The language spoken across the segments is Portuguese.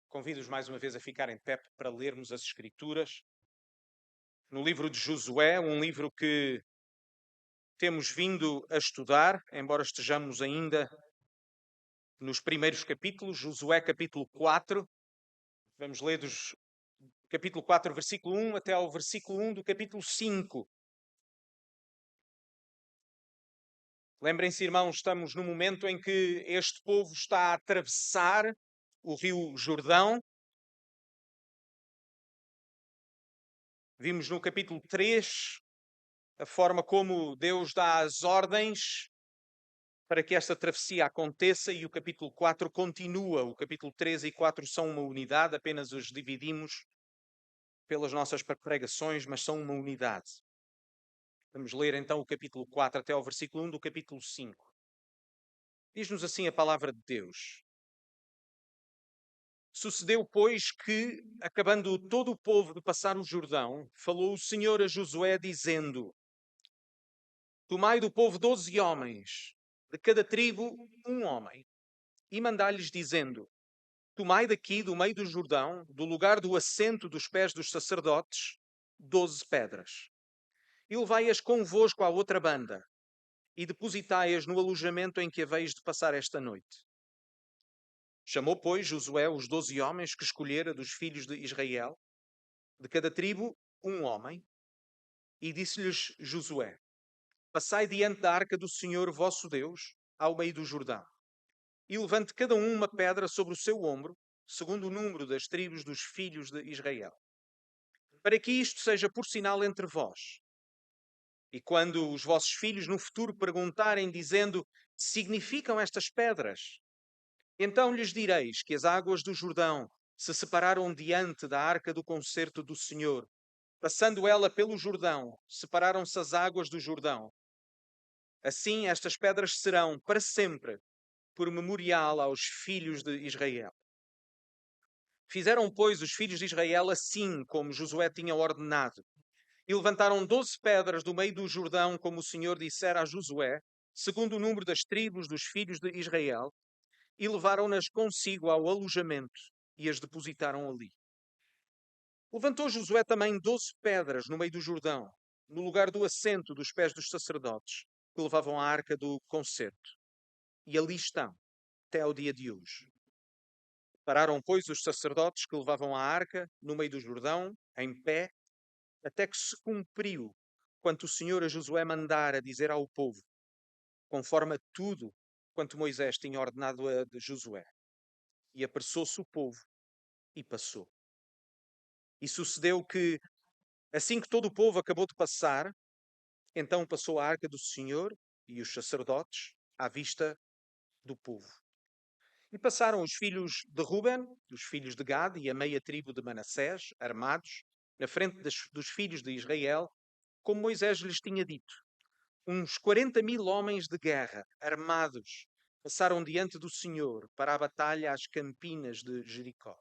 Convido-os mais uma vez a ficarem de pé para lermos as Escrituras. No livro de Josué, um livro que temos vindo a estudar, embora estejamos ainda nos primeiros capítulos, Josué capítulo 4. Vamos ler dos capítulo 4, versículo 1 até ao versículo 1 do capítulo 5. Lembrem-se, irmãos, estamos no momento em que este povo está a atravessar o rio Jordão. Vimos no capítulo 3 a forma como Deus dá as ordens para que esta travessia aconteça, e o capítulo 4 continua. O capítulo 3 e 4 são uma unidade, apenas os dividimos pelas nossas pregações, mas são uma unidade. Vamos ler então o capítulo 4 até ao versículo 1 do capítulo 5. Diz-nos assim a palavra de Deus. Sucedeu, pois, que, acabando todo o povo de passar o Jordão, falou o Senhor a Josué, dizendo: Tomai do povo 12 homens, de cada tribo um homem, e mandai-lhes, dizendo: Tomai daqui, do meio do Jordão, do lugar do assento dos pés dos sacerdotes, 12 pedras. E levai-as convosco à outra banda, e depositai-as no alojamento em que haveis de passar esta noite. Chamou, pois, Josué os 12 homens que escolhera dos filhos de Israel, de cada tribo um homem, e disse-lhes Josué: Passai diante da arca do Senhor vosso Deus, ao meio do Jordão, e levante cada um uma pedra sobre o seu ombro, segundo o número das tribos dos filhos de Israel, para que isto seja por sinal entre vós. E quando os vossos filhos no futuro perguntarem, dizendo: Significam estas pedras? Então lhes direis que as águas do Jordão se separaram diante da arca do concerto do Senhor. Passando ela pelo Jordão, separaram-se as águas do Jordão. Assim estas pedras serão para sempre por memorial aos filhos de Israel. Fizeram, pois, os filhos de Israel assim como Josué tinha ordenado. E levantaram 12 pedras do meio do Jordão, como o Senhor dissera a Josué, segundo o número das tribos dos filhos de Israel, e levaram-nas consigo ao alojamento e as depositaram ali. Levantou Josué também 12 pedras no meio do Jordão, no lugar do assento dos pés dos sacerdotes, que levavam a arca do concerto. E ali estão, até ao dia de hoje. Pararam, pois, os sacerdotes que levavam a arca no meio do Jordão, em pé, até que se cumpriu quanto o Senhor a Josué mandara dizer ao povo, conforme a tudo quanto Moisés tinha ordenado a Josué. E apressou-se o povo e passou. E sucedeu que, assim que todo o povo acabou de passar, então passou a arca do Senhor e os sacerdotes à vista do povo. E passaram os filhos de Ruben, os filhos de Gad e a meia tribo de Manassés, armados, na frente dos filhos de Israel, como Moisés lhes tinha dito. Uns 40.000 homens de guerra, armados, passaram diante do Senhor para a batalha às campinas de Jericó.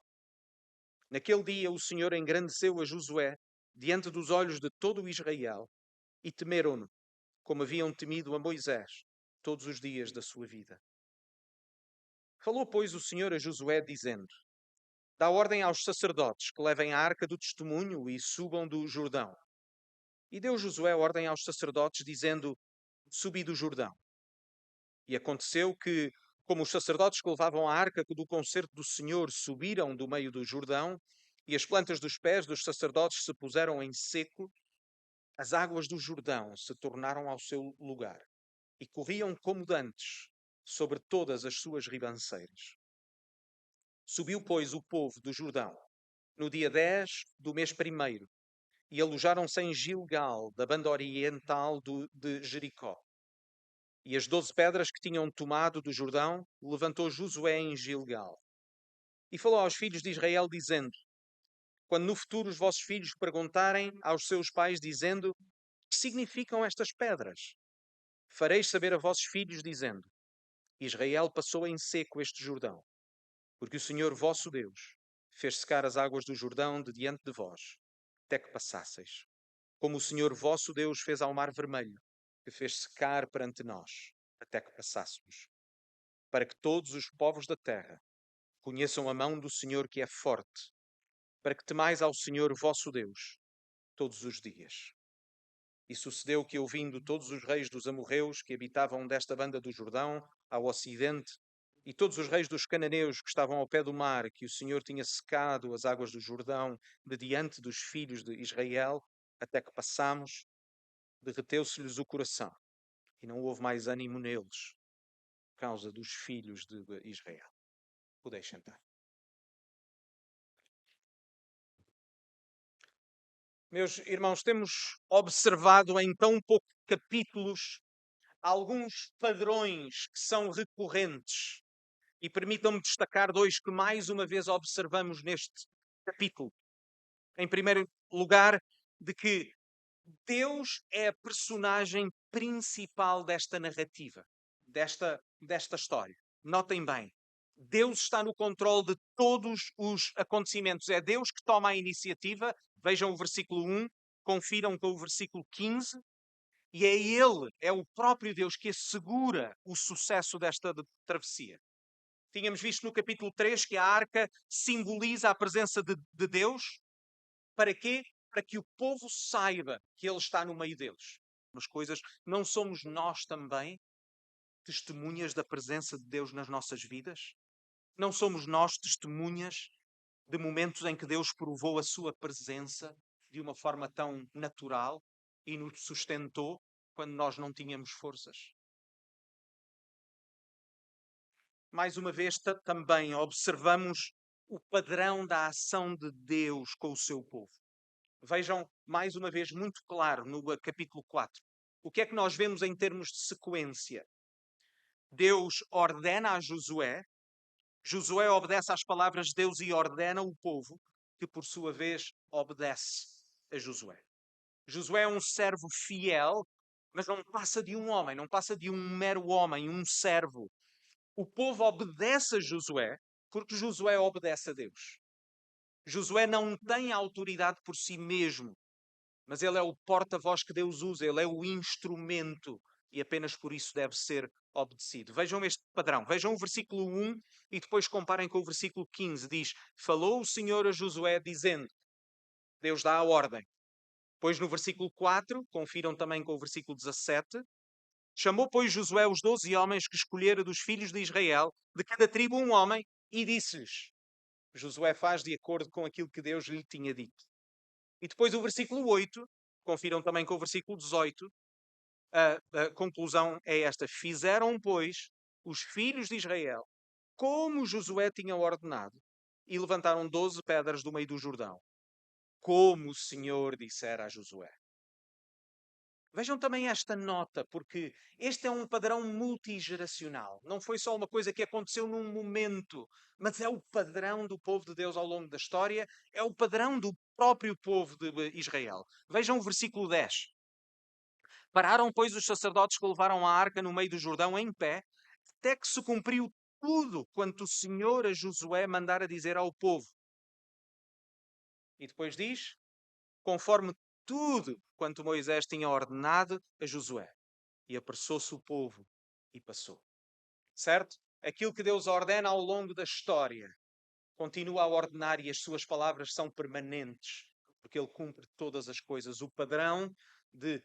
Naquele dia o Senhor engrandeceu a Josué diante dos olhos de todo o Israel e temeram-no, como haviam temido a Moisés todos os dias da sua vida. Falou, pois, o Senhor a Josué, dizendo: Dá ordem aos sacerdotes que levem a arca do testemunho e subam do Jordão. E deu Josué ordem aos sacerdotes, dizendo: Subi do Jordão. E aconteceu que, como os sacerdotes que levavam a arca do concerto do Senhor subiram do meio do Jordão, e as plantas dos pés dos sacerdotes se puseram em seco, as águas do Jordão se tornaram ao seu lugar, e corriam como dantes sobre todas as suas ribanceiras. Subiu, pois, o povo do Jordão, no dia 10 do mês primeiro, e alojaram-se em Gilgal, da banda oriental de Jericó. E as 12 pedras que tinham tomado do Jordão, levantou Josué em Gilgal. E falou aos filhos de Israel, dizendo: Quando no futuro os vossos filhos perguntarem aos seus pais, dizendo: Que significam estas pedras? Fareis saber a vossos filhos, dizendo: Israel passou em seco este Jordão, porque o Senhor vosso Deus fez secar as águas do Jordão de diante de vós, até que passasseis. Como o Senhor vosso Deus fez ao Mar Vermelho, que fez secar perante nós, até que passássemos. Para que todos os povos da terra Conheçam a mão do Senhor que é forte, para que temais ao Senhor vosso Deus todos os dias. E sucedeu que, ouvindo todos os reis dos amorreus que habitavam desta banda do Jordão, ao ocidente, e todos os reis dos cananeus que estavam ao pé do mar, que o Senhor tinha secado as águas do Jordão de diante dos filhos de Israel, até que passamos, derreteu-se-lhes o coração, e não houve mais ânimo neles, por causa dos filhos de Israel. Podeis sentar. Meus irmãos, temos observado em tão poucos capítulos alguns padrões que são recorrentes. E permitam-me destacar dois que mais uma vez observamos neste capítulo. Em primeiro lugar, de que Deus é a personagem principal desta narrativa, desta história. Notem bem, Deus está no controle de todos os acontecimentos. É Deus que toma a iniciativa. Vejam o versículo 1, confiram com o versículo 15. E é Ele, é o próprio Deus que assegura o sucesso desta travessia. Tínhamos visto no capítulo 3 que a arca simboliza a presença de Deus. Para quê? Para que o povo saiba que Ele está no meio deles. Mas coisas, não somos nós também testemunhas da presença de Deus nas nossas vidas? Não somos nós testemunhas de momentos em que Deus provou a sua presença de uma forma tão natural e nos sustentou quando nós não tínhamos forças? Mais uma vez, também observamos o padrão da ação de Deus com o seu povo. Vejam, mais uma vez, muito claro no capítulo 4. O que é que nós vemos em termos de sequência? Deus ordena a Josué, Josué obedece às palavras de Deus e ordena o povo, que por sua vez obedece a Josué. Josué é um servo fiel, mas não passa de um homem, não passa de um mero homem, um servo. O povo obedece a Josué porque Josué obedece a Deus. Josué não tem autoridade por si mesmo, mas ele é o porta-voz que Deus usa, ele é o instrumento e apenas por isso deve ser obedecido. Vejam este padrão, vejam o versículo 1 e depois comparem com o versículo 15. Diz: falou o Senhor a Josué dizendo, Deus dá a ordem. Depois no versículo 4, confiram também com o versículo 17, chamou, pois, Josué os 12 homens que escolhera dos filhos de Israel, de cada tribo um homem, e disse-lhes. Josué faz de acordo com aquilo que Deus lhe tinha dito. E depois o versículo 8, confiram também com o versículo 18, a conclusão é esta. Fizeram, pois, os filhos de Israel, como Josué tinha ordenado, e levantaram 12 pedras do meio do Jordão, como o Senhor dissera a Josué. Vejam também esta nota, porque este é um padrão multigeracional. Não foi só uma coisa que aconteceu num momento, mas é o padrão do povo de Deus ao longo da história, é o padrão do próprio povo de Israel. Vejam o versículo 10. Pararam, pois, os sacerdotes que levaram a arca no meio do Jordão em pé, até que se cumpriu tudo quanto o Senhor a Josué mandara dizer ao povo. E depois diz, conforme tudo quanto Moisés tinha ordenado a Josué. E apressou-se o povo e passou. Certo? Aquilo que Deus ordena ao longo da história continua a ordenar e as suas palavras são permanentes, porque Ele cumpre todas as coisas. O padrão de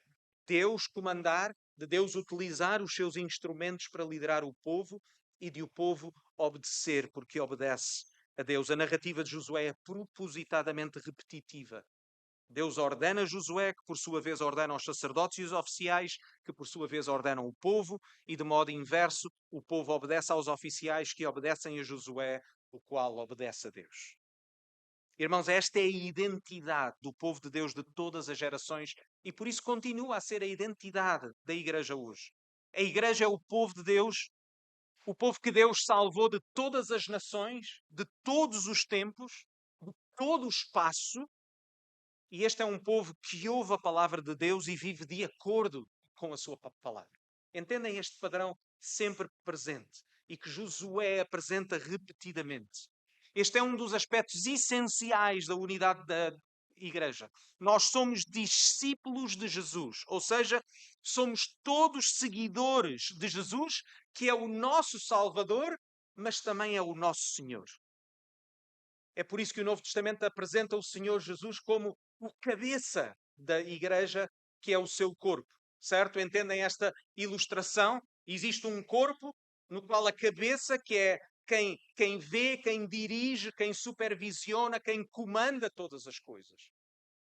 Deus comandar, de Deus utilizar os seus instrumentos para liderar o povo e de o povo obedecer, porque obedece a Deus. A narrativa de Josué é propositadamente repetitiva. Deus ordena a Josué, que por sua vez ordena aos sacerdotes e os oficiais, que por sua vez ordenam o povo, e de modo inverso, o povo obedece aos oficiais que obedecem a Josué, o qual obedece a Deus. Irmãos, esta é a identidade do povo de Deus de todas as gerações e por isso continua a ser a identidade da Igreja hoje. A Igreja é o povo de Deus, o povo que Deus salvou de todas as nações, de todos os tempos, de todo o espaço. E este é um povo que ouve a palavra de Deus e vive de acordo com a sua palavra. Entendem este padrão sempre presente e que Josué apresenta repetidamente. Este é um dos aspectos essenciais da unidade da Igreja. Nós somos discípulos de Jesus, ou seja, somos todos seguidores de Jesus, que é o nosso Salvador, mas também é o nosso Senhor. É por isso que o Novo Testamento apresenta o Senhor Jesus como o cabeça da igreja, que é o seu corpo. Certo? Entendem esta ilustração? Existe um corpo no qual a cabeça, que é quem vê, quem dirige, quem supervisiona, quem comanda todas as coisas.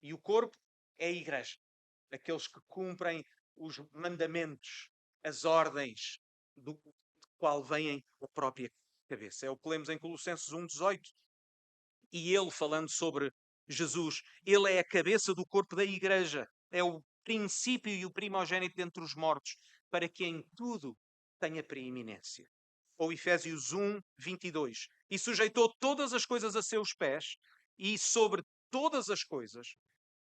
E o corpo é a igreja. Aqueles que cumprem os mandamentos, as ordens do qual vem a própria cabeça. É o que lemos em Colossenses 1,18. E ele, falando sobre Jesus, ele é a cabeça do corpo da igreja. É o princípio e o primogênito dentre os mortos, para que em tudo tenha preeminência. Ou Efésios 1:22. E sujeitou todas as coisas a seus pés, e sobre todas as coisas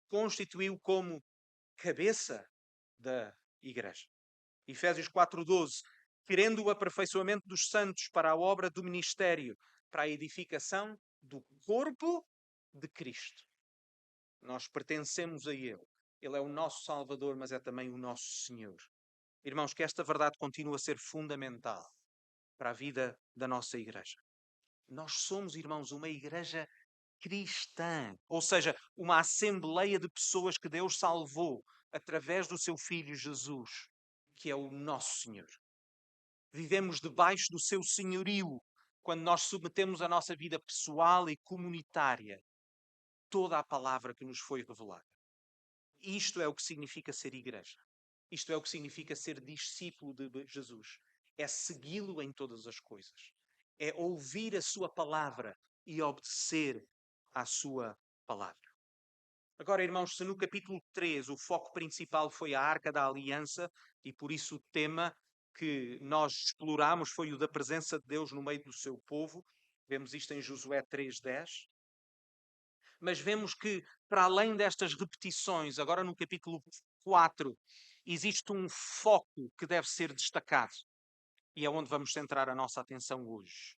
constituiu como cabeça da igreja. Efésios 4:12. Querendo o aperfeiçoamento dos santos para a obra do ministério, para a edificação do corpo de Cristo. Nós pertencemos a Ele. Ele é o nosso Salvador, mas é também o nosso Senhor. Irmãos, que esta verdade continue a ser fundamental para a vida da nossa igreja. Nós somos, irmãos, uma igreja cristã, ou seja, uma assembleia de pessoas que Deus salvou através do seu Filho Jesus, que é o nosso Senhor. Vivemos debaixo do seu senhorio quando nós submetemos a nossa vida pessoal e comunitária toda a palavra que nos foi revelada. Isto é o que significa ser igreja. Isto é o que significa ser discípulo de Jesus. É segui-lo em todas as coisas. É ouvir a sua palavra e obedecer à sua palavra. Agora, irmãos, se no capítulo 3 o foco principal foi a Arca da Aliança, e por isso o tema que nós exploramos foi o da presença de Deus no meio do seu povo, vemos isto em Josué 3:10. Mas vemos que, para além destas repetições, agora no capítulo 4, existe um foco que deve ser destacado. E é onde vamos centrar a nossa atenção hoje.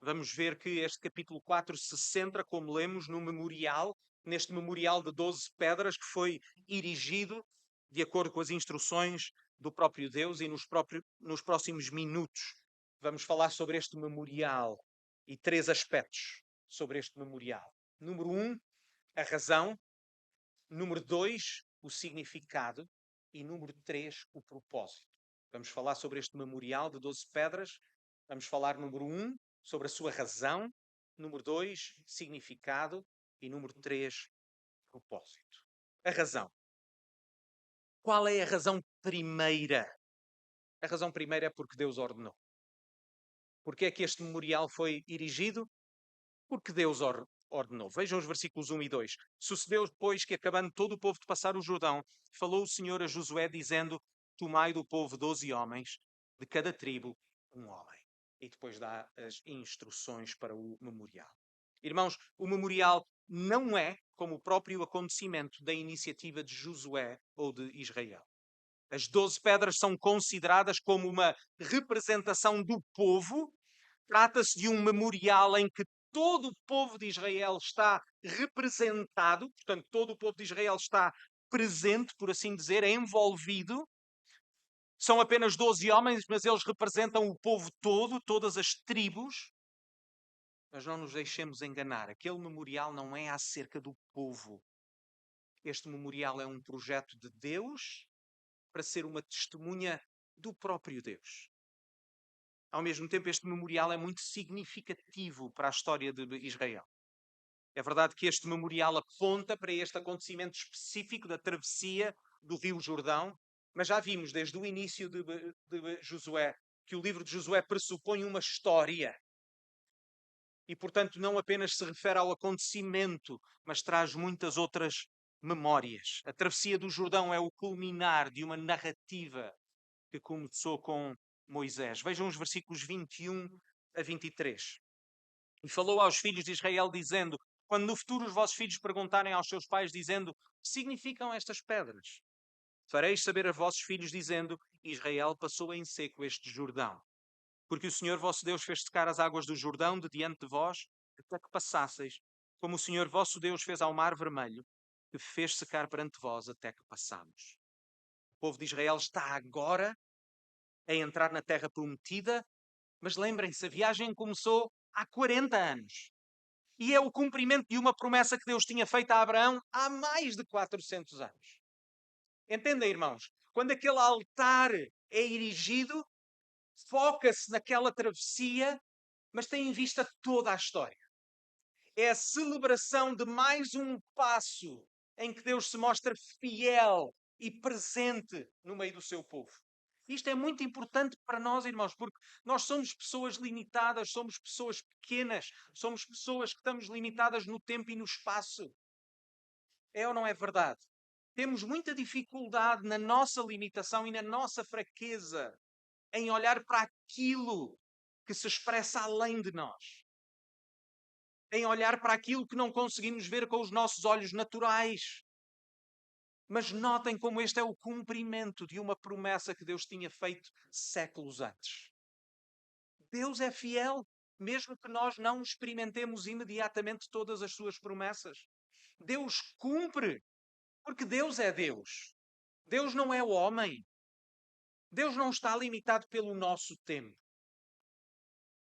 Vamos ver que este capítulo 4 se centra, como lemos, no memorial, neste memorial de 12 pedras que foi erigido de acordo com as instruções do próprio Deus, e nos próximos minutos vamos falar sobre este memorial e 3 aspectos sobre este memorial. Número 1, a razão. Número 2, o significado. E número 3, o propósito. Vamos falar sobre este memorial de 12 pedras. Vamos falar, número 1, sobre a sua razão. Número 2, significado. E número 3, propósito. A razão. Qual é a razão primeira? A razão primeira é porque Deus ordenou. Porque é que este memorial foi erigido? Porque Deus ordenou. Vejam os versículos 1 e 2. Sucedeu, depois que, acabando todo o povo de passar o Jordão, falou o Senhor a Josué, dizendo: tomai do povo 12 homens, de cada tribo um homem. E depois dá as instruções para o memorial. Irmãos, o memorial não é como o próprio acontecimento da iniciativa de Josué ou de Israel. As 12 pedras são consideradas como uma representação do povo. Trata-se de um memorial em que todo o povo de Israel está representado, portanto, todo o povo de Israel está presente, por assim dizer, envolvido. São apenas 12 homens, mas eles representam o povo todo, todas as tribos. Mas não nos deixemos enganar, aquele memorial não é acerca do povo. Este memorial é um projeto de Deus para ser uma testemunha do próprio Deus. Ao mesmo tempo, este memorial é muito significativo para a história de Israel. É verdade que este memorial aponta para este acontecimento específico da travessia do Rio Jordão, mas já vimos desde o início de Josué que o livro de Josué pressupõe uma história. E, portanto, não apenas se refere ao acontecimento, mas traz muitas outras memórias. A travessia do Jordão é o culminar de uma narrativa que começou com Moisés. Vejam os versículos 21 a 23. E falou aos filhos de Israel, dizendo: quando no futuro os vossos filhos perguntarem aos seus pais, dizendo: que significam estas pedras? Fareis saber a vossos filhos, dizendo: Israel passou em seco este Jordão. Porque o Senhor vosso Deus fez secar as águas do Jordão de diante de vós, até que passasseis, como o Senhor vosso Deus fez ao Mar Vermelho, que fez secar perante vós até que passamos. O povo de Israel está agora a entrar na terra prometida, mas lembrem-se, a viagem começou há 40 anos. E é o cumprimento de uma promessa que Deus tinha feito a Abraão há mais de 400 anos. Entendem, irmãos? Quando aquele altar é erigido, foca-se naquela travessia, mas tem em vista toda a história. É a celebração de mais um passo em que Deus se mostra fiel e presente no meio do seu povo. Isto é muito importante para nós, irmãos, porque nós somos pessoas limitadas, somos pessoas pequenas, somos pessoas que estamos limitadas no tempo e no espaço. É ou não é verdade? Temos muita dificuldade na nossa limitação e na nossa fraqueza em olhar para aquilo que se expressa além de nós. Em olhar para aquilo que não conseguimos ver com os nossos olhos naturais. Mas notem como este é o cumprimento de uma promessa que Deus tinha feito séculos antes. Deus é fiel, mesmo que nós não experimentemos imediatamente todas as suas promessas. Deus cumpre, porque Deus é Deus. Deus não é o homem. Deus não está limitado pelo nosso tempo.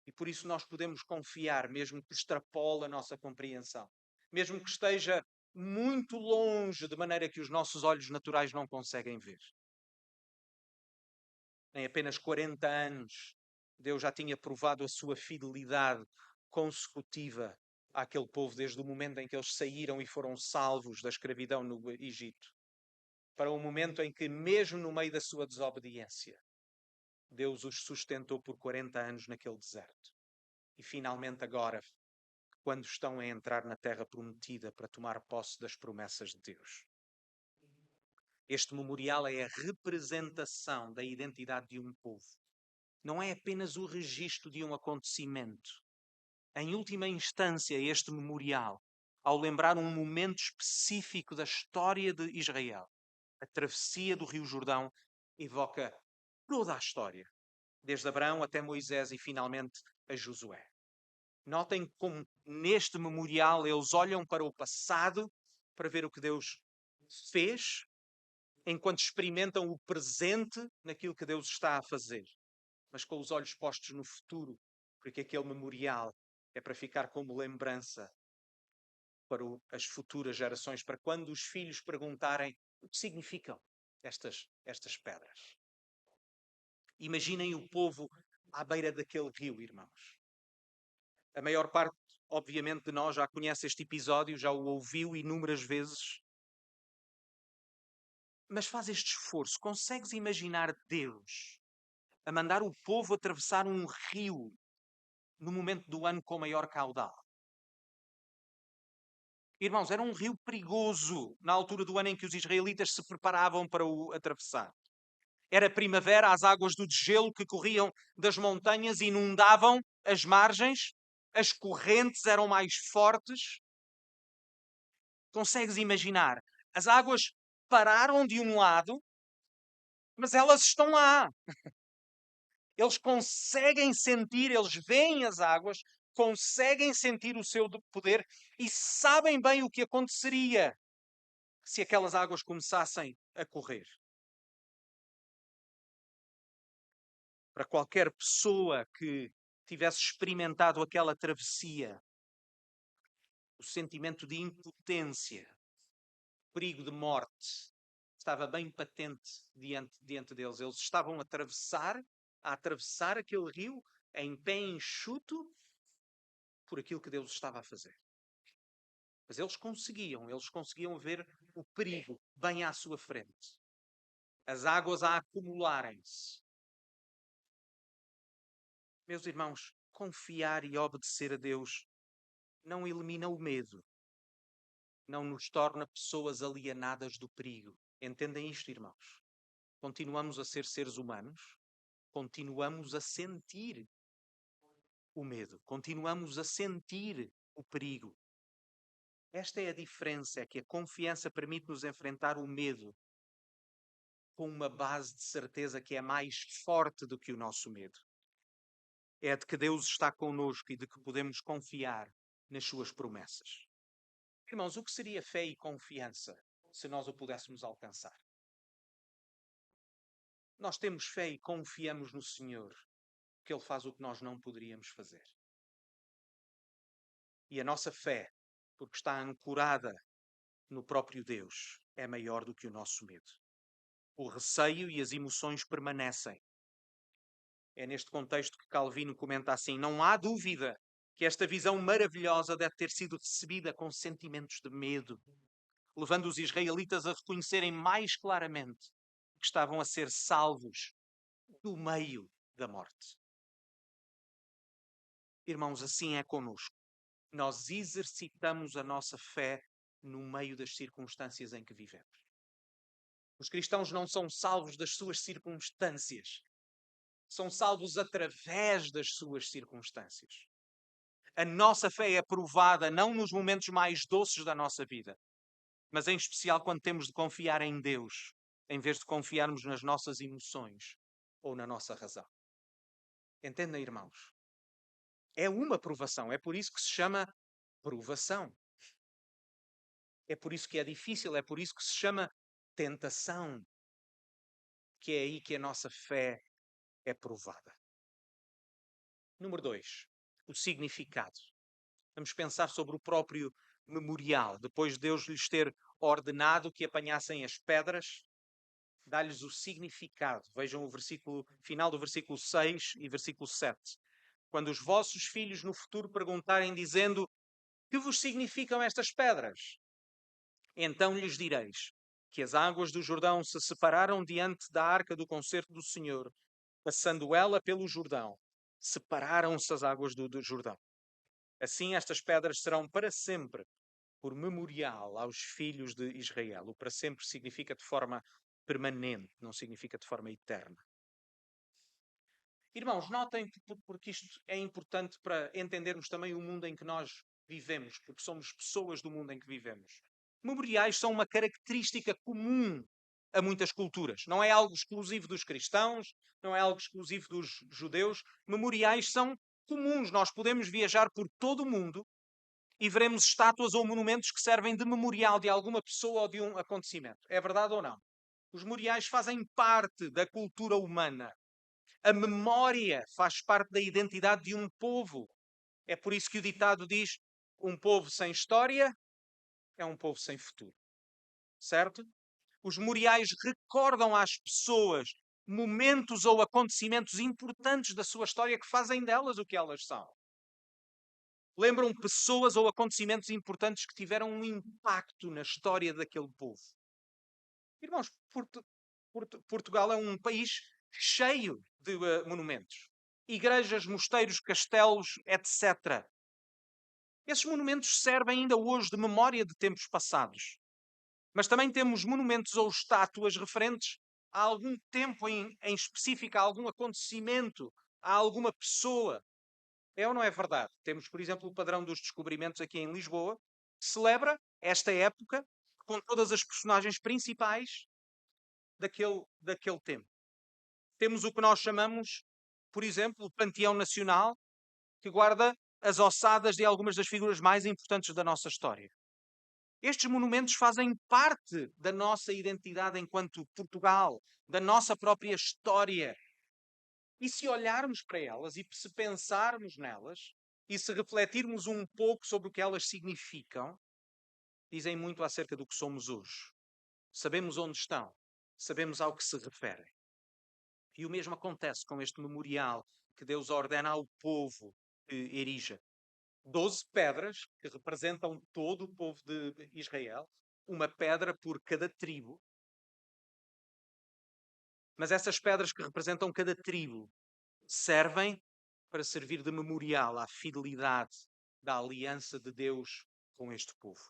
E por isso nós podemos confiar, mesmo que extrapole a nossa compreensão. Mesmo que esteja muito longe, de maneira que os nossos olhos naturais não conseguem ver. Em apenas 40 anos, Deus já tinha provado a sua fidelidade consecutiva àquele povo, desde o momento em que eles saíram e foram salvos da escravidão no Egito, para o momento em que, mesmo no meio da sua desobediência, Deus os sustentou por 40 anos naquele deserto. E finalmente agora, quando estão a entrar na terra prometida para tomar posse das promessas de Deus. Este memorial é a representação da identidade de um povo. Não é apenas o registro de um acontecimento. Em última instância, este memorial, ao lembrar um momento específico da história de Israel, a travessia do Rio Jordão, evoca toda a história, desde Abraão até Moisés e finalmente a Josué. Notem como neste memorial eles olham para o passado para ver o que Deus fez, enquanto experimentam o presente naquilo que Deus está a fazer, mas com os olhos postos no futuro, porque aquele memorial é para ficar como lembrança para as futuras gerações, para quando os filhos perguntarem o que significam estas pedras. Imaginem o povo à beira daquele rio, irmãos. A maior parte, obviamente, de nós já conhece este episódio, já o ouviu inúmeras vezes. Mas faz este esforço. Consegues imaginar Deus a mandar o povo atravessar um rio no momento do ano com maior caudal? Irmãos, era um rio perigoso na altura do ano em que os israelitas se preparavam para o atravessar. Era primavera, as águas do degelo que corriam das montanhas inundavam as margens, as correntes eram mais fortes. Consegues imaginar? As águas pararam de um lado, mas elas estão lá. Eles conseguem sentir, eles veem as águas, conseguem sentir o seu poder e sabem bem o que aconteceria se aquelas águas começassem a correr. Para qualquer pessoa que tivesse experimentado aquela travessia, o sentimento de impotência, perigo de morte, estava bem patente diante deles. Eles estavam a atravessar aquele rio em pé enxuto por aquilo que Deus estava a fazer. Mas eles conseguiam ver o perigo bem à sua frente. As águas a acumularem-se. Meus irmãos, confiar e obedecer a Deus não elimina o medo. Não nos torna pessoas alienadas do perigo. Entendem isto, irmãos? Continuamos a ser seres humanos, continuamos a sentir o medo, continuamos a sentir o perigo. Esta é a diferença, é que a confiança permite-nos enfrentar o medo com uma base de certeza que é mais forte do que o nosso medo. É a de que Deus está connosco e de que podemos confiar nas suas promessas. Irmãos, o que seria fé e confiança se nós o pudéssemos alcançar? Nós temos fé e confiamos no Senhor, que Ele faz o que nós não poderíamos fazer. E a nossa fé, porque está ancorada no próprio Deus, é maior do que o nosso medo. O receio e as emoções permanecem. É neste contexto que Calvino comenta assim: não há dúvida que esta visão maravilhosa deve ter sido recebida com sentimentos de medo, levando os israelitas a reconhecerem mais claramente que estavam a ser salvos do meio da morte. Irmãos, assim é conosco. Nós exercitamos a nossa fé no meio das circunstâncias em que vivemos. Os cristãos não são salvos das suas circunstâncias. São salvos através das suas circunstâncias. A nossa fé é provada não nos momentos mais doces da nossa vida, mas em especial quando temos de confiar em Deus, em vez de confiarmos nas nossas emoções ou na nossa razão. Entendem, irmãos? É uma provação, é por isso que se chama provação. É por isso que é difícil, é por isso que se chama tentação, que é aí que a nossa fé é provada. Número 2, o significado. Vamos pensar sobre o próprio memorial. Depois de Deus lhes ter ordenado que apanhassem as pedras, dá-lhes o significado. Vejam o versículo final do versículo 6 e versículo 7. Quando os vossos filhos no futuro perguntarem, dizendo: que vos significam estas pedras? Então lhes direis que as águas do Jordão se separaram diante da arca do concerto do Senhor, passando ela pelo Jordão. Separaram-se as águas do Jordão. Assim estas pedras serão para sempre por memorial aos filhos de Israel. O para sempre significa de forma permanente, não significa de forma eterna. Irmãos, notem porque isto é importante para entendermos também o mundo em que nós vivemos, porque somos pessoas do mundo em que vivemos. Memoriais são uma característica comum a muitas culturas. Não é algo exclusivo dos cristãos, não é algo exclusivo dos judeus. Memoriais são comuns. Nós podemos viajar por todo o mundo e veremos estátuas ou monumentos que servem de memorial de alguma pessoa ou de um acontecimento. É verdade ou não? Os memoriais fazem parte da cultura humana. A memória faz parte da identidade de um povo. É por isso que o ditado diz: um povo sem história é um povo sem futuro. Certo? Os memoriais recordam às pessoas momentos ou acontecimentos importantes da sua história que fazem delas o que elas são. Lembram pessoas ou acontecimentos importantes que tiveram um impacto na história daquele povo. Irmãos, Portugal é um país cheio de monumentos. Igrejas, mosteiros, castelos, etc. Esses monumentos servem ainda hoje de memória de tempos passados. Mas também temos monumentos ou estátuas referentes a algum tempo em específico, a algum acontecimento, a alguma pessoa. É ou não é verdade? Temos, por exemplo, o Padrão dos Descobrimentos aqui em Lisboa, que celebra esta época com todas as personagens principais daquele tempo. Temos o que nós chamamos, por exemplo, o Panteão Nacional, que guarda as ossadas de algumas das figuras mais importantes da nossa história. Estes monumentos fazem parte da nossa identidade enquanto Portugal, da nossa própria história. E se olharmos para elas e se pensarmos nelas e se refletirmos um pouco sobre o que elas significam, dizem muito acerca do que somos hoje. Sabemos onde estão, sabemos ao que se referem. E o mesmo acontece com este memorial que Deus ordena ao povo que erija. 12 pedras que representam todo o povo de Israel, uma pedra por cada tribo. Mas essas pedras que representam cada tribo servem para servir de memorial à fidelidade da aliança de Deus com este povo.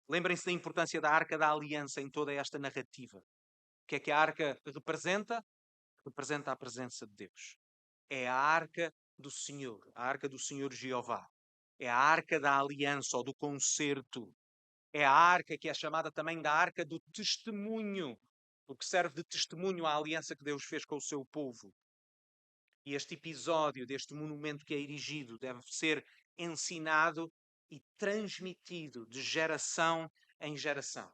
Lembrem-se da importância da Arca da Aliança em toda esta narrativa. O que é que a Arca representa? Representa a presença de Deus. É a Arca do Senhor, a Arca do Senhor Jeová. É a Arca da Aliança ou do Concerto. É a Arca que é chamada também da Arca do Testemunho, porque serve de testemunho à aliança que Deus fez com o seu povo. E este episódio deste monumento que é erigido deve ser ensinado e transmitido de geração em geração.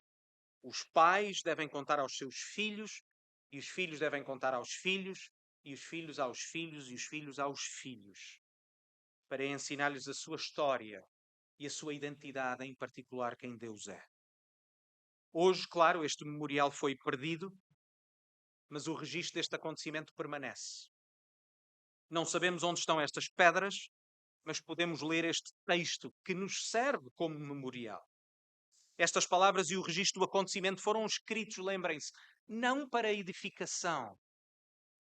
Os pais devem contar aos seus filhos, e os filhos devem contar aos filhos, e os filhos aos filhos, e os filhos aos filhos. para ensinar-lhes a sua história e a sua identidade, em particular quem Deus é. Hoje, claro, este memorial foi perdido, mas o registro deste acontecimento permanece. Não sabemos onde estão estas pedras, mas podemos ler este texto que nos serve como memorial. Estas palavras e o registro do acontecimento foram escritos, lembrem-se, não para a edificação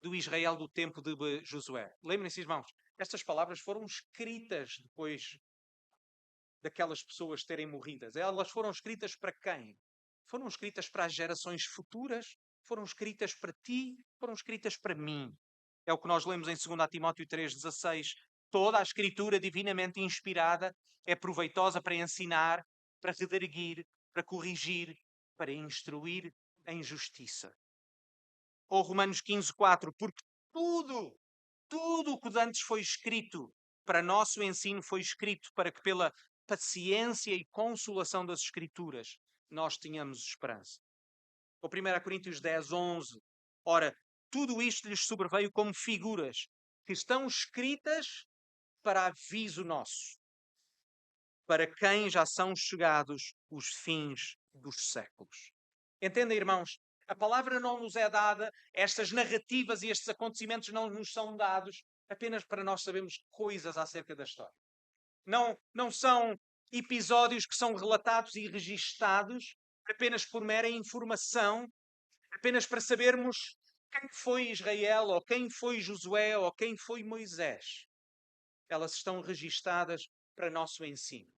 do Israel do tempo de Josué. Lembrem-se, irmãos, estas palavras foram escritas depois daquelas pessoas terem morrido. Elas foram escritas para quem? Foram escritas para as gerações futuras, foram escritas para ti, foram escritas para mim. É o que nós lemos em 2 Timóteo 3,16. Toda a escritura divinamente inspirada é proveitosa para ensinar, para redarguir, para corrigir, para instruir em justiça. Ou Romanos 15,4, porque tudo o que antes foi escrito para nosso ensino foi escrito para que pela paciência e consolação das Escrituras nós tenhamos esperança. Ou 1 Coríntios 10,11, ora, tudo isto lhes sobreveio como figuras que estão escritas para aviso nosso, para quem já são chegados os fins dos séculos. Entendem, irmãos? A palavra não nos é dada, estas narrativas e estes acontecimentos não nos são dados apenas para nós sabermos coisas acerca da história. Não são episódios que são relatados e registados apenas por mera informação, apenas para sabermos quem foi Israel, ou quem foi Josué, ou quem foi Moisés. Elas estão registadas para nosso ensino,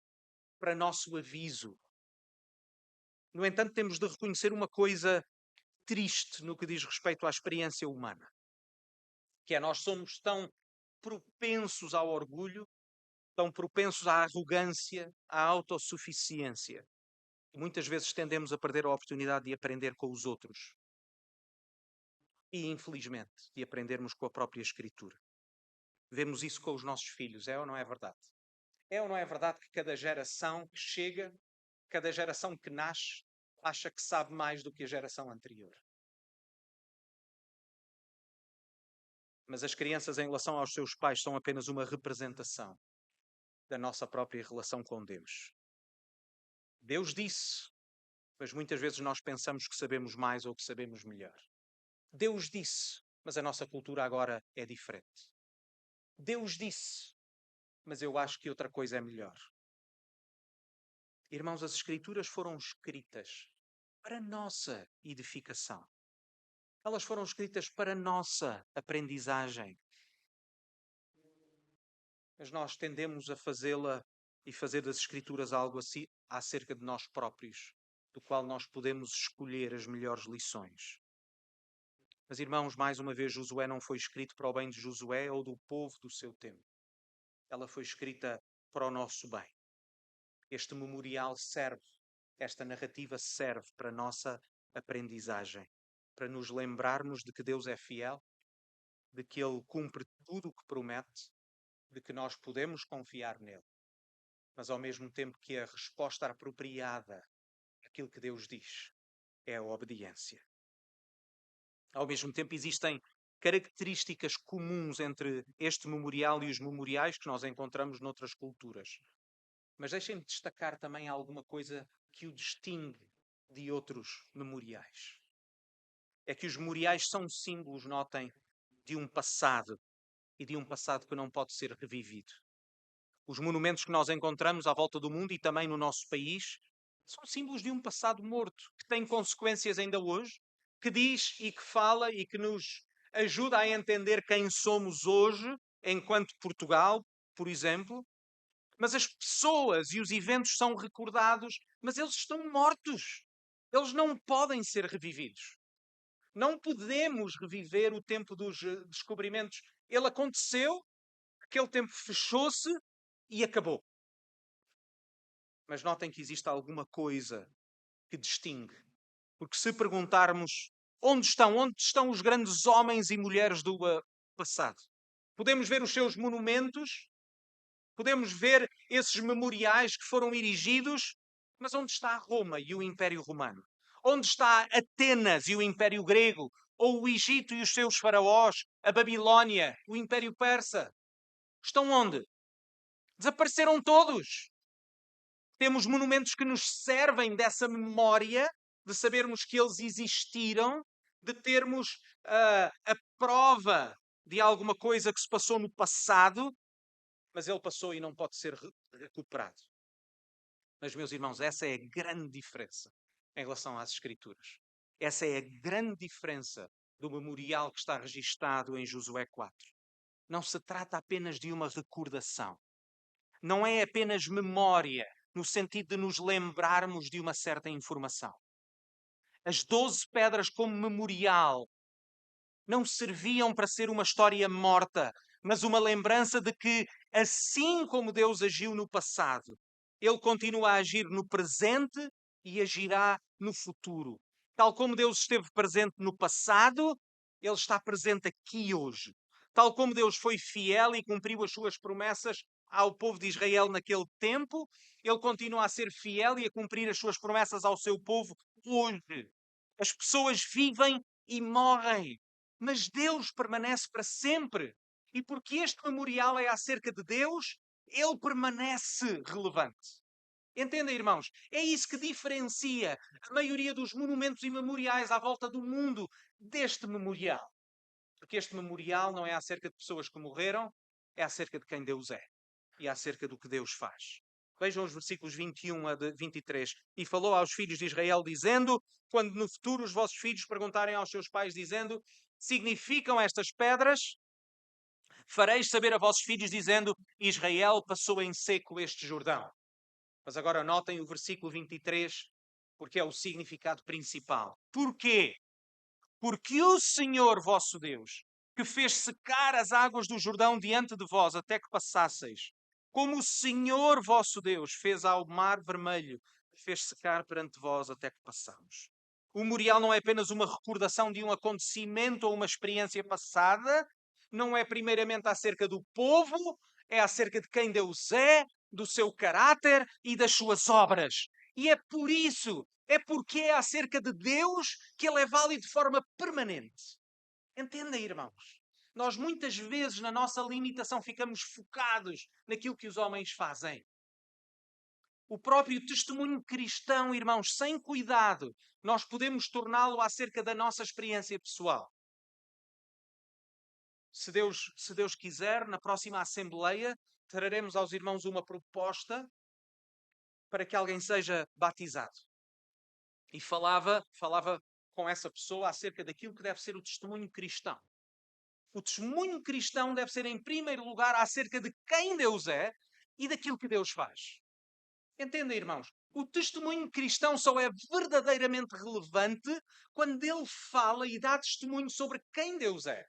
para nosso aviso. No entanto, temos de reconhecer uma coisa triste no que diz respeito à experiência humana, que é nós somos tão propensos ao orgulho, tão propensos à arrogância, à autossuficiência. E muitas vezes tendemos a perder a oportunidade de aprender com os outros. E, infelizmente, de aprendermos com a própria Escritura. Vemos isso com os nossos filhos, é ou não é verdade? É ou não é verdade que cada geração que chega, cada geração que nasce, acha que sabe mais do que a geração anterior? Mas as crianças, em relação aos seus pais, são apenas uma representação da nossa própria relação com Deus. Deus disse, mas muitas vezes nós pensamos que sabemos mais ou que sabemos melhor. Deus disse, mas a nossa cultura agora é diferente. Deus disse, mas eu acho que outra coisa é melhor. Irmãos, as Escrituras foram escritas para nossa edificação. Elas foram escritas para nossa aprendizagem. Mas nós tendemos a fazê-la e fazer das Escrituras algo assim acerca de nós próprios, do qual nós podemos escolher as melhores lições. Mas, irmãos, mais uma vez, Josué não foi escrito para o bem de Josué ou do povo do seu tempo. Ela foi escrita para o nosso bem. Este memorial serve, esta narrativa serve para a nossa aprendizagem, para nos lembrarmos de que Deus é fiel, de que Ele cumpre tudo o que promete, de que nós podemos confiar nele, mas ao mesmo tempo que a resposta apropriada àquilo que Deus diz é a obediência. Ao mesmo tempo existem características comuns entre este memorial e os memoriais que nós encontramos noutras culturas. Mas deixem-me destacar também alguma coisa que o distingue de outros memoriais. É que os memoriais são símbolos, notem, de um passado e de um passado que não pode ser revivido. Os monumentos que nós encontramos à volta do mundo e também no nosso país são símbolos de um passado morto, que tem consequências ainda hoje, que diz e que fala e que nos ajuda a entender quem somos hoje, enquanto Portugal, por exemplo. Mas as pessoas e os eventos são recordados, mas eles estão mortos. Eles não podem ser revividos. Não podemos reviver o tempo dos descobrimentos. Ele aconteceu, aquele tempo fechou-se e acabou. Mas notem que existe alguma coisa que distingue. Porque se perguntarmos onde estão os grandes homens e mulheres do passado, podemos ver os seus monumentos, podemos ver esses memoriais que foram erigidos, mas onde está Roma e o Império Romano? Onde está Atenas e o Império Grego? Ou o Egito e os seus faraós? A Babilónia, o Império Persa? Estão onde? Desapareceram todos. Temos monumentos que nos servem dessa memória, de sabermos que eles existiram, de termos a prova de alguma coisa que se passou no passado, mas ele passou e não pode ser recuperado. Mas, meus irmãos, essa é a grande diferença em relação às Escrituras. Essa é a grande diferença do memorial que está registado em Josué 4. Não se trata apenas de uma recordação. Não é apenas memória, no sentido de nos lembrarmos de uma certa informação. As 12 pedras como memorial não serviam para ser uma história morta, mas uma lembrança de que, assim como Deus agiu no passado, Ele continua a agir no presente e agirá no futuro. Tal como Deus esteve presente no passado, Ele está presente aqui hoje. Tal como Deus foi fiel e cumpriu as suas promessas ao povo de Israel naquele tempo, Ele continua a ser fiel e a cumprir as suas promessas ao seu povo hoje. As pessoas vivem e morrem, mas Deus permanece para sempre. E porque este memorial é acerca de Deus, ele permanece relevante. Entendem, irmãos? É isso que diferencia a maioria dos monumentos e memoriais à volta do mundo deste memorial. Porque este memorial não é acerca de pessoas que morreram, é acerca de quem Deus é e acerca do que Deus faz. Vejam os versículos 21 a 23. E falou aos filhos de Israel, dizendo: quando no futuro os vossos filhos perguntarem aos seus pais, dizendo: significam estas pedras? Fareis saber a vossos filhos, dizendo: Israel passou em seco este Jordão. Mas agora notem o versículo 23, porque é o significado principal. Porquê? Porque o Senhor vosso Deus, que fez secar as águas do Jordão diante de vós até que passasseis, como o Senhor vosso Deus fez ao mar vermelho, que fez secar perante vós até que passamos. O memorial não é apenas uma recordação de um acontecimento ou uma experiência passada, não é primeiramente acerca do povo, é acerca de quem Deus é, do seu caráter e das suas obras. E é por isso, é porque é acerca de Deus que ele é válido de forma permanente. Entendem, irmãos? Nós muitas vezes, na nossa limitação, ficamos focados naquilo que os homens fazem. O próprio testemunho cristão, irmãos, sem cuidado, nós podemos torná-lo acerca da nossa experiência pessoal. Se Deus quiser, na próxima Assembleia, traremos aos irmãos uma proposta para que alguém seja batizado. E falava com essa pessoa acerca daquilo que deve ser o testemunho cristão. O testemunho cristão deve ser, em primeiro lugar, acerca de quem Deus é e daquilo que Deus faz. Entendem, irmãos? O testemunho cristão só é verdadeiramente relevante quando ele fala e dá testemunho sobre quem Deus é.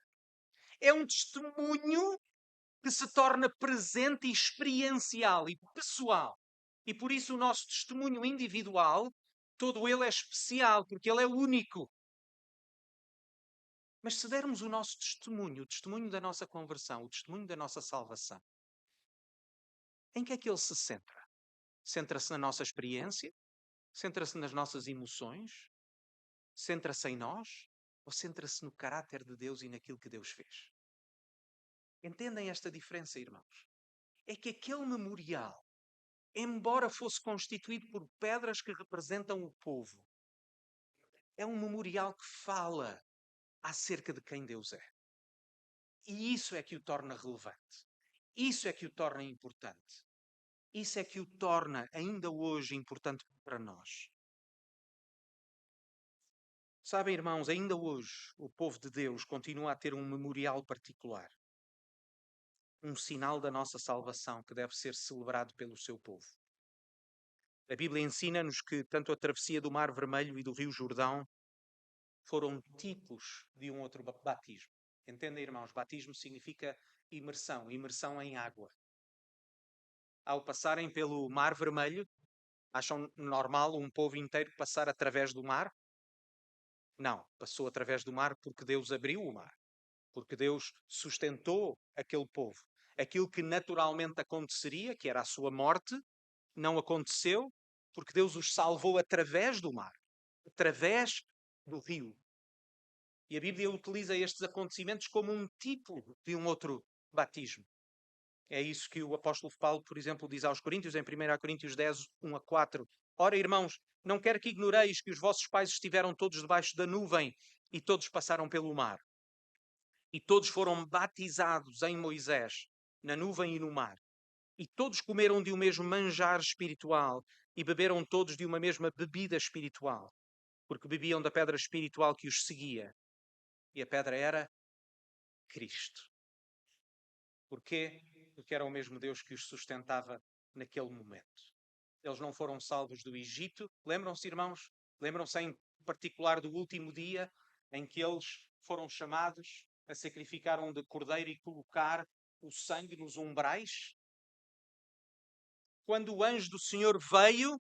É um testemunho que se torna presente e experiencial e pessoal. E por isso o nosso testemunho individual, todo ele é especial, porque ele é único. Mas se dermos o nosso testemunho, o testemunho da nossa conversão, o testemunho da nossa salvação, em que é que ele se centra? Centra-se na nossa experiência? Centra-se nas nossas emoções? Centra-se em nós? Ou centra-se no caráter de Deus e naquilo que Deus fez? Entendem esta diferença, irmãos? É que aquele memorial, embora fosse constituído por pedras que representam o povo, é um memorial que fala acerca de quem Deus é. E isso é que o torna relevante. Isso é que o torna importante. Isso é que o torna ainda hoje importante para nós. Sabem, irmãos, ainda hoje o povo de Deus continua a ter um memorial particular. Um sinal da nossa salvação que deve ser celebrado pelo seu povo. A Bíblia ensina-nos que tanto a travessia do Mar Vermelho e do Rio Jordão foram tipos de um outro batismo. Entendem, irmãos? Batismo significa imersão, imersão em água. Ao passarem pelo Mar Vermelho, acham normal um povo inteiro passar através do mar? Não, passou através do mar porque Deus abriu o mar. Porque Deus sustentou aquele povo. Aquilo que naturalmente aconteceria, que era a sua morte, não aconteceu porque Deus os salvou através do mar, através do rio. E a Bíblia utiliza estes acontecimentos como um tipo de um outro batismo. É isso que o apóstolo Paulo, por exemplo, diz aos Coríntios, em 1 Coríntios 10, 1-4. Ora, irmãos, não quero que ignoreis que os vossos pais estiveram todos debaixo da nuvem e todos passaram pelo mar. E todos foram batizados em Moisés, na nuvem e no mar. E todos comeram de um mesmo manjar espiritual e beberam todos de uma mesma bebida espiritual, porque bebiam da pedra espiritual que os seguia. E a pedra era Cristo. Porquê? Porque era o mesmo Deus que os sustentava naquele momento. Eles não foram salvos do Egito. Lembram-se, irmãos? Lembram-se em particular do último dia em que eles foram chamados a sacrificar um de cordeiro e colocar o sangue nos umbrais? Quando o anjo do Senhor veio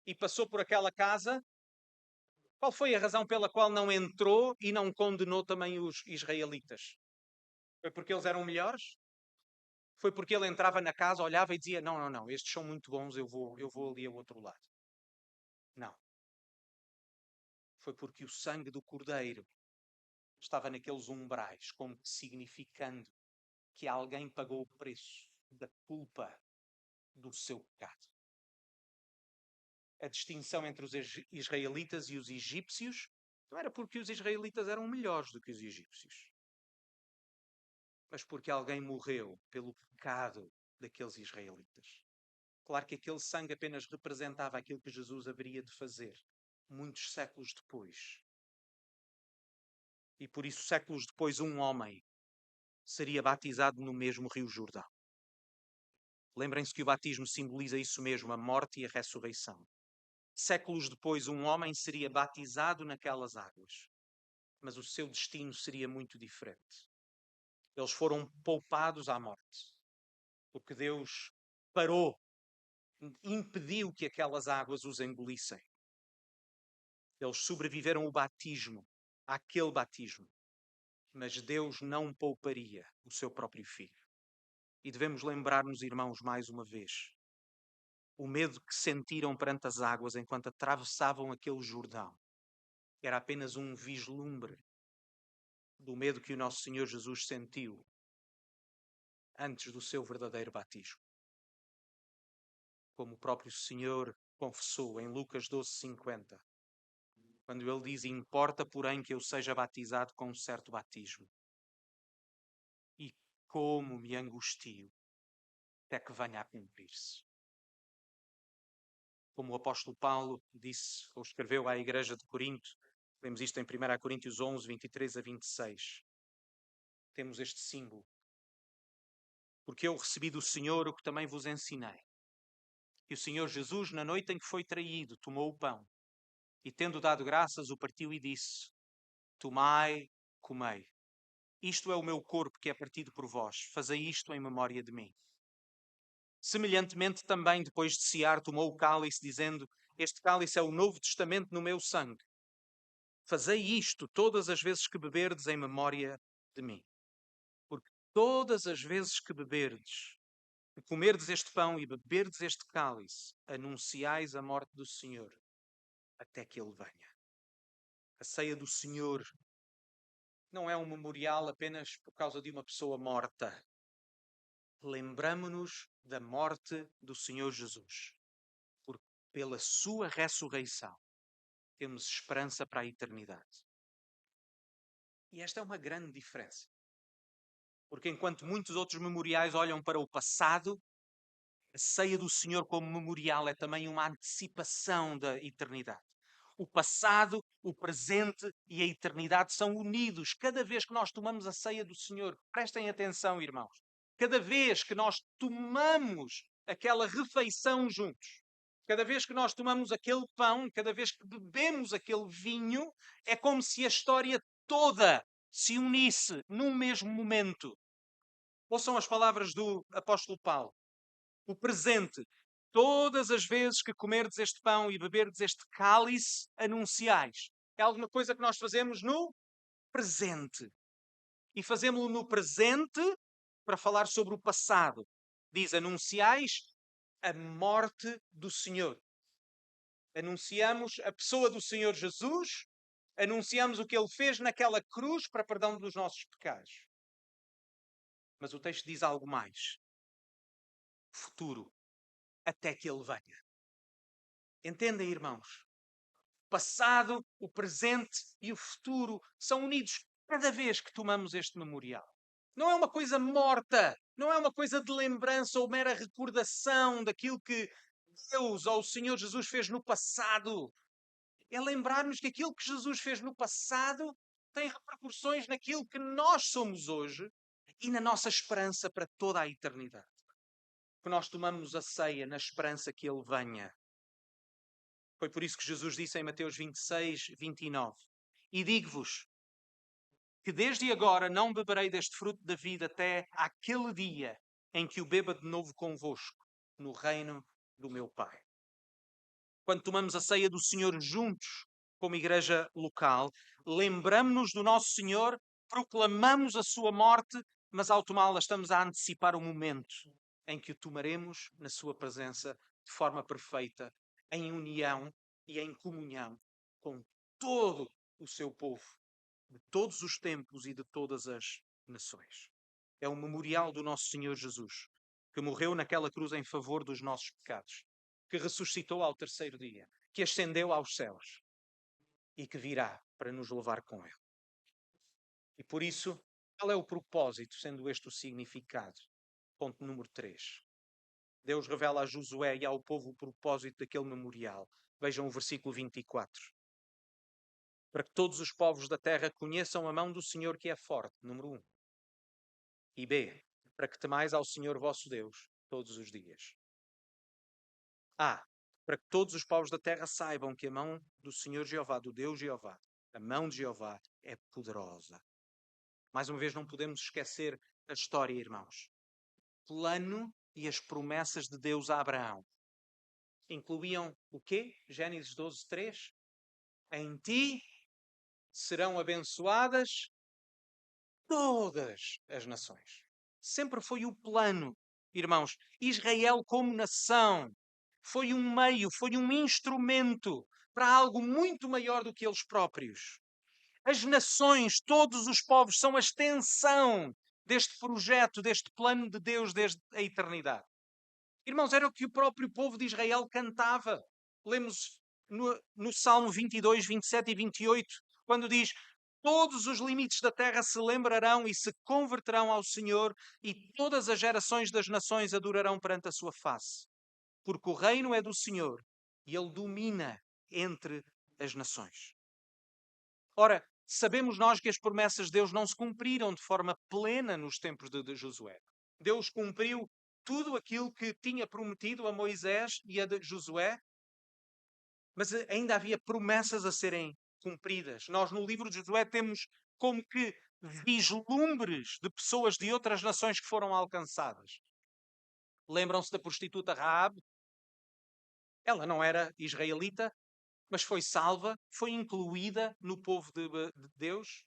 e passou por aquela casa, qual foi a razão pela qual não entrou e não condenou também os israelitas? Foi porque eles eram melhores? Foi porque ele entrava na casa, olhava e dizia: não, não, não, estes são muito bons, eu vou ali ao outro lado. Não. Foi porque o sangue do cordeiro estava naqueles umbrais, como significando que alguém pagou o preço da culpa do seu pecado. A distinção entre os israelitas e os egípcios não era porque os israelitas eram melhores do que os egípcios, mas porque alguém morreu pelo pecado daqueles israelitas. Claro que aquele sangue apenas representava aquilo que Jesus haveria de fazer muitos séculos depois. E por isso, séculos depois, um homem seria batizado no mesmo Rio Jordão. Lembrem-se que o batismo simboliza isso mesmo, a morte e a ressurreição. Séculos depois, um homem seria batizado naquelas águas, mas o seu destino seria muito diferente. Eles foram poupados à morte, porque Deus parou, impediu que aquelas águas os engolissem. Eles sobreviveram o batismo, àquele batismo, mas Deus não pouparia o seu próprio filho. E devemos lembrar-nos, irmãos, mais uma vez, o medo que sentiram perante as águas enquanto atravessavam aquele Jordão era apenas um vislumbre do medo que o nosso Senhor Jesus sentiu antes do seu verdadeiro batismo. Como o próprio Senhor confessou em Lucas 12:50, quando ele diz: importa, porém, que eu seja batizado com um certo batismo. E como me angustio até que venha a cumprir-se. Como o apóstolo Paulo disse ou escreveu à igreja de Corinto, vemos isto em 1 Coríntios 11, 23-26. Temos este símbolo. Porque eu recebi do Senhor o que também vos ensinei. Que o Senhor Jesus, na noite em que foi traído, tomou o pão e, tendo dado graças, o partiu e disse: tomai, comei. Isto é o meu corpo que é partido por vós. Fazei isto em memória de mim. Semelhantemente também, depois de cear, tomou o cálice, dizendo: este cálice é o novo testamento no meu sangue. Fazei isto todas as vezes que beberdes em memória de mim. Porque todas as vezes que beberdes, que comerdes este pão e beberdes este cálice, anunciais a morte do Senhor até que Ele venha. A ceia do Senhor não é um memorial apenas por causa de uma pessoa morta. Lembramo-nos da morte do Senhor Jesus. Porque pela sua ressurreição temos esperança para a eternidade. E esta é uma grande diferença. Porque enquanto muitos outros memoriais olham para o passado, a ceia do Senhor como memorial é também uma antecipação da eternidade. O passado, o presente e a eternidade são unidos cada vez que nós tomamos a ceia do Senhor. Prestem atenção, irmãos. Cada vez que nós tomamos aquela refeição juntos, cada vez que nós tomamos aquele pão, cada vez que bebemos aquele vinho, é como se a história toda se unisse num mesmo momento. Ouçam as palavras do apóstolo Paulo. O presente. Todas as vezes que comerdes este pão e beberdes este cálice, anunciais. É alguma coisa que nós fazemos no presente. E fazemos-lo no presente para falar sobre o passado. Diz, anunciais a morte do Senhor. Anunciamos a pessoa do Senhor Jesus, anunciamos o que Ele fez naquela cruz para perdão dos nossos pecados. Mas o texto diz algo mais. futuro até que Ele venha. Entendem, irmãos? O passado, o presente e o futuro são unidos cada vez que tomamos este memorial. Não é uma coisa morta, não é uma coisa de lembrança ou mera recordação daquilo que Deus ou o Senhor Jesus fez no passado. É lembrar-nos que aquilo que Jesus fez no passado tem repercussões naquilo que nós somos hoje e na nossa esperança para toda a eternidade. Que nós tomamos a ceia na esperança que Ele venha. Foi por isso que Jesus disse em Mateus 26, 29. E digo-vos que desde agora não beberei deste fruto da vida até aquele dia em que o beba de novo convosco no reino do meu Pai. Quando tomamos a ceia do Senhor juntos, como igreja local, lembramos-nos do nosso Senhor, proclamamos a sua morte, mas ao tomá-la estamos a antecipar o momento em que o tomaremos na sua presença de forma perfeita, em união e em comunhão com todo o seu povo, de todos os tempos e de todas as nações. É um memorial do nosso Senhor Jesus, que morreu naquela cruz em favor dos nossos pecados, que ressuscitou ao terceiro dia, que ascendeu aos céus e que virá para nos levar com Ele. E por isso, qual é o propósito, sendo este o significado? Ponto número 3. Deus revela a Josué e ao povo o propósito daquele memorial. Vejam o versículo 24. Para que todos os povos da terra conheçam a mão do Senhor que é forte, número 1. E B, para que temais ao Senhor vosso Deus todos os dias. A, para que todos os povos da terra saibam que a mão do Senhor Jeová, do Deus Jeová, a mão de Jeová é poderosa. Mais uma vez, não podemos esquecer a história, irmãos. O plano e as promessas de Deus a Abraão incluíam o quê? Gênesis 12, 3. Em ti serão abençoadas todas as nações. Sempre foi o plano, irmãos. Israel como nação foi um meio, foi um instrumento para algo muito maior do que eles próprios. As nações, todos os povos, são a extensão deste projeto, deste plano de Deus desde a eternidade. Irmãos, era o que o próprio povo de Israel cantava. Lemos no Salmo 22, 27 e 28, quando diz: todos os limites da terra se lembrarão e se converterão ao Senhor, e todas as gerações das nações adorarão perante a sua face. Porque o reino é do Senhor e Ele domina entre as nações. Ora, sabemos nós que as promessas de Deus não se cumpriram de forma plena nos tempos de Josué. Deus cumpriu tudo aquilo que tinha prometido a Moisés e a Josué, mas ainda havia promessas a serem cumpridas. Nós no livro de Josué temos como que vislumbres de pessoas de outras nações que foram alcançadas. Lembram-se da prostituta Raabe? Ela não era israelita, mas foi salva, foi incluída no povo de Deus.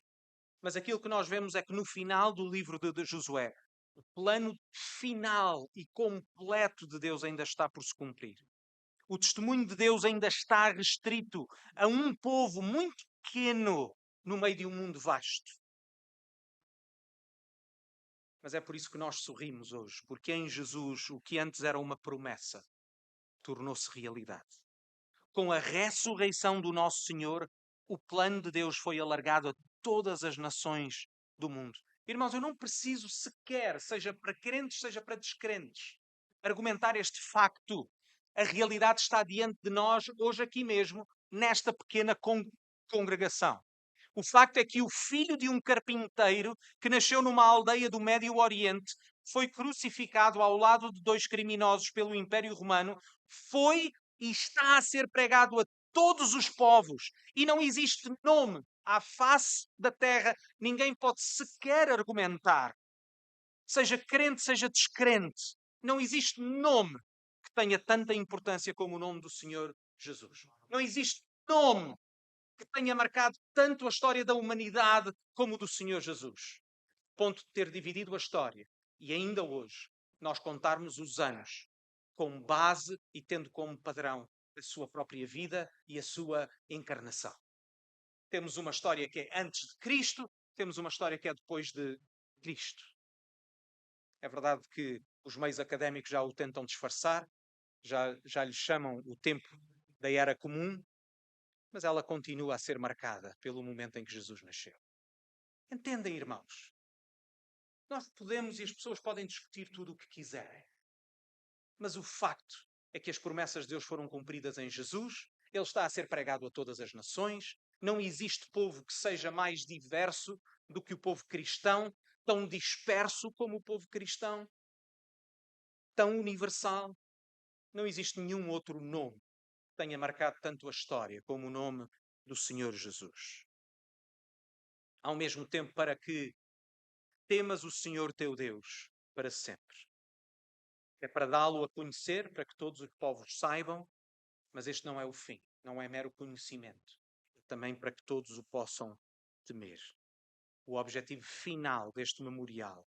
Mas aquilo que nós vemos é que no final do livro de Josué, o plano final e completo de Deus ainda está por se cumprir. O testemunho de Deus ainda está restrito a um povo muito pequeno no meio de um mundo vasto. Mas é por isso que nós sorrimos hoje, porque em Jesus o que antes era uma promessa tornou-se realidade. Com a ressurreição do nosso Senhor, o plano de Deus foi alargado a todas as nações do mundo. Irmãos, eu não preciso sequer, seja para crentes, seja para descrentes, argumentar este facto. A realidade está diante de nós, hoje aqui mesmo, nesta pequena congregação. O facto é que o filho de um carpinteiro que nasceu numa aldeia do Médio Oriente foi crucificado ao lado de dois criminosos pelo Império Romano, foi e está a ser pregado a todos os povos. E não existe nome à face da terra, ninguém pode sequer argumentar, seja crente, seja descrente, não existe nome que tenha tanta importância como o nome do Senhor Jesus. Não existe nome que tenha marcado tanto a história da humanidade como o do Senhor Jesus. Ponto de ter dividido a história. E ainda hoje, nós contarmos os anos com base e tendo como padrão a sua própria vida e a sua encarnação. Temos uma história que é antes de Cristo, temos uma história que é depois de Cristo. É verdade que Os meios académicos já o tentam disfarçar, já lhe chamam o tempo da Era Comum, mas ela continua a ser marcada pelo momento em que Jesus nasceu. Entendem, irmãos? Nós podemos e as pessoas podem discutir tudo o que quiserem, mas o facto é que as promessas de Deus foram cumpridas em Jesus, ele está a ser pregado a todas as nações, não existe povo que seja mais diverso do que o povo cristão, tão disperso como o povo cristão, tão universal. Não existe nenhum outro nome que tenha marcado tanto a história como o nome do Senhor Jesus. Ao mesmo tempo, para que temas o Senhor teu Deus para sempre. É para dá-lo a conhecer, para que todos os povos saibam, mas este não é o fim, não é mero conhecimento. É também para que todos o possam temer. O objetivo final deste memorial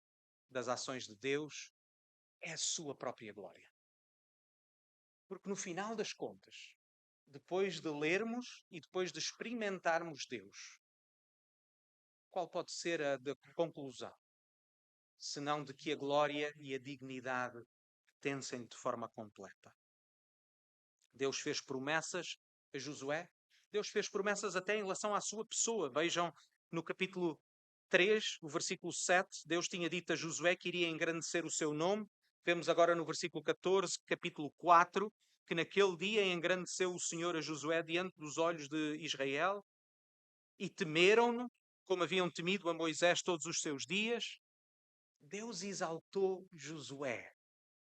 das ações de Deus é a sua própria glória. Porque no final das contas, depois de lermos e depois de experimentarmos Deus, qual pode ser a conclusão? Senão de que a glória e a dignidade pertencem de forma completa. Deus fez promessas a Josué, Deus fez promessas até em relação à sua pessoa. Vejam no capítulo 3, o versículo 7, Deus tinha dito a Josué que iria engrandecer o seu nome. Vemos agora no versículo 14, capítulo 4, que naquele dia engrandeceu o Senhor a Josué diante dos olhos de Israel e temeram-no, como haviam temido a Moisés todos os seus dias. Deus exaltou Josué.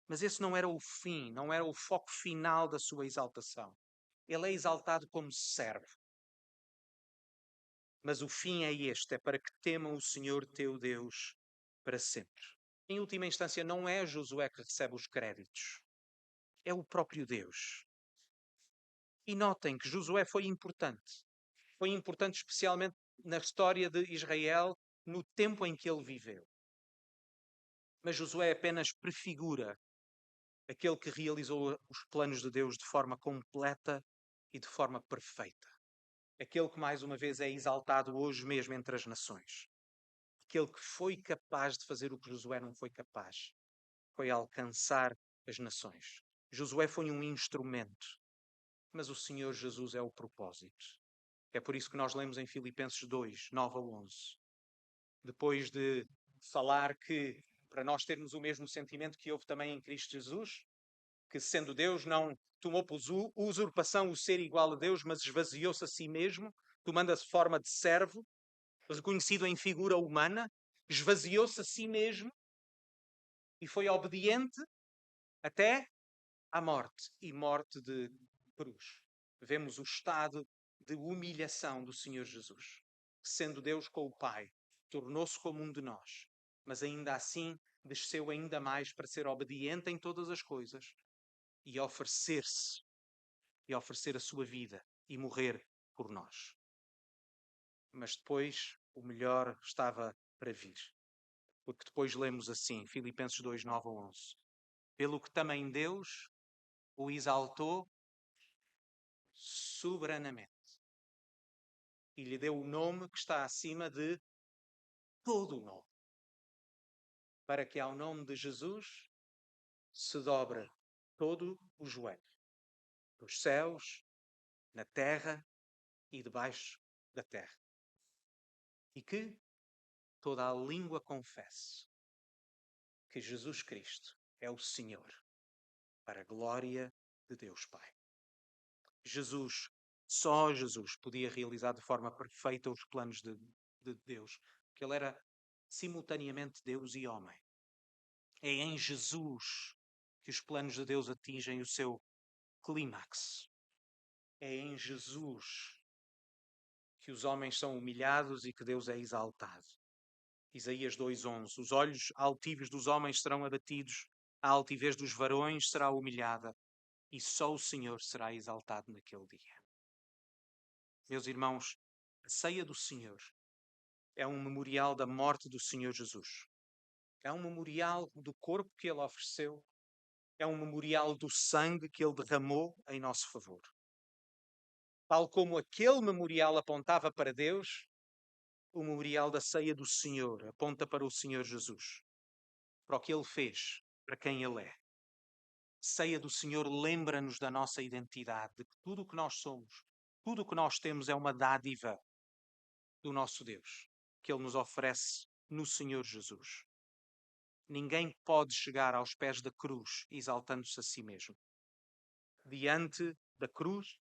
Mas esse não era o fim, não era o foco final da sua exaltação. Ele é exaltado como servo. Mas o fim é este, é para que temam o Senhor teu Deus para sempre. Em última instância, não é Josué que recebe os créditos. É o próprio Deus. E notem que Josué foi importante. Foi importante especialmente na história de Israel, no tempo em que ele viveu. Mas Josué apenas prefigura aquele que realizou os planos de Deus de forma completa e de forma perfeita. Aquele que mais uma vez é exaltado hoje mesmo entre as nações. Aquele que foi capaz de fazer o que Josué não foi capaz. Foi alcançar as nações. Josué foi um instrumento, mas o Senhor Jesus é o propósito. É por isso que nós lemos em Filipenses 2, 9 a 11. Depois de falar que para nós termos o mesmo sentimento que houve também em Cristo Jesus, que sendo Deus não tomou por usurpação o ser igual a Deus, mas esvaziou-se a si mesmo, tomando a forma de servo, reconhecido em figura humana, esvaziou-se a si mesmo e foi obediente até à morte, e morte de cruz. Vemos o estado de humilhação do Senhor Jesus, que sendo Deus com o Pai, tornou-se como um de nós, mas ainda assim desceu ainda mais para ser obediente em todas as coisas, e oferecer-se, e oferecer a sua vida e morrer por nós. Mas depois o melhor estava para vir. Porque depois lemos assim, Filipenses 2, 9 a 11. Pelo que também Deus o exaltou soberanamente e lhe deu o nome que está acima de todo o nome. Para que ao nome de Jesus se dobre todo o joelho, dos céus, na terra e debaixo da terra. E que toda a língua confesse que Jesus Cristo é o Senhor, para a glória de Deus Pai. Jesus, só Jesus podia realizar de forma perfeita os planos de Deus, porque ele era simultaneamente Deus e homem. É em Jesus que os planos de Deus atingem o seu clímax. É em Jesus que os homens são humilhados e que Deus é exaltado. Isaías 2:11. Os olhos altivos dos homens serão abatidos, a altivez dos varões será humilhada, e só o Senhor será exaltado naquele dia. Meus irmãos, a ceia do Senhor é um memorial da morte do Senhor Jesus. É um memorial do corpo que Ele ofereceu. É um memorial do sangue que Ele derramou em nosso favor. Tal como aquele memorial apontava para Deus, o memorial da ceia do Senhor aponta para o Senhor Jesus, para o que Ele fez para quem Ele é. Ceia do Senhor lembra-nos da nossa identidade, de que tudo o que nós somos, tudo o que nós temos é uma dádiva do nosso Deus, que Ele nos oferece no Senhor Jesus. Ninguém pode chegar aos pés da cruz exaltando-se a si mesmo. Diante da cruz,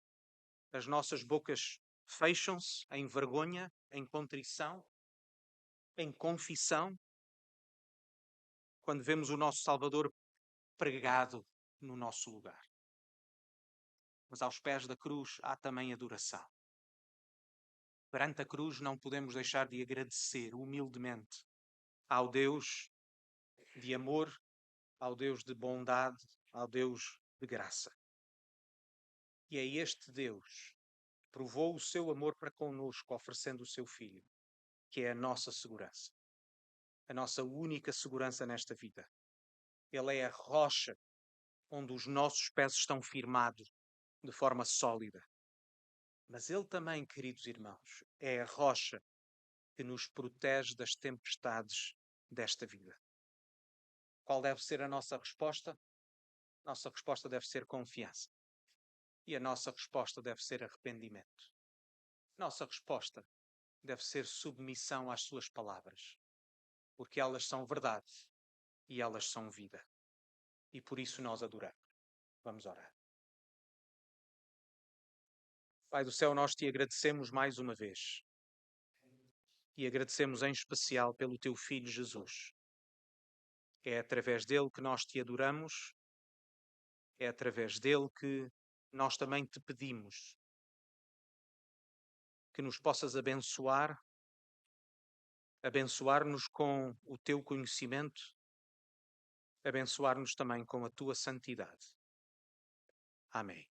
as nossas bocas fecham-se em vergonha, em contrição, em confissão, quando vemos o nosso Salvador pregado no nosso lugar. Mas aos pés da cruz há também adoração. Perante a cruz não podemos deixar de agradecer humildemente ao Deus de amor, ao Deus de bondade, ao Deus de graça. E é este Deus que provou o seu amor para conosco, oferecendo o seu Filho, que é a nossa segurança, a nossa única segurança nesta vida. Ele é a rocha onde os nossos pés estão firmados de forma sólida. Mas Ele também, queridos irmãos, é a rocha que nos protege das tempestades desta vida. Qual deve ser a nossa resposta? Nossa resposta deve ser confiança. E a nossa resposta deve ser arrependimento. Nossa resposta deve ser submissão às suas palavras, porque elas são verdade e elas são vida. E por isso nós adoramos. Vamos orar. Pai do céu, nós te agradecemos mais uma vez. E agradecemos em especial pelo teu Filho Jesus. É através dele que nós te adoramos, é através dele que nós também te pedimos que nos possas abençoar, abençoar-nos com o teu conhecimento, abençoar-nos também com a tua santidade. Amém.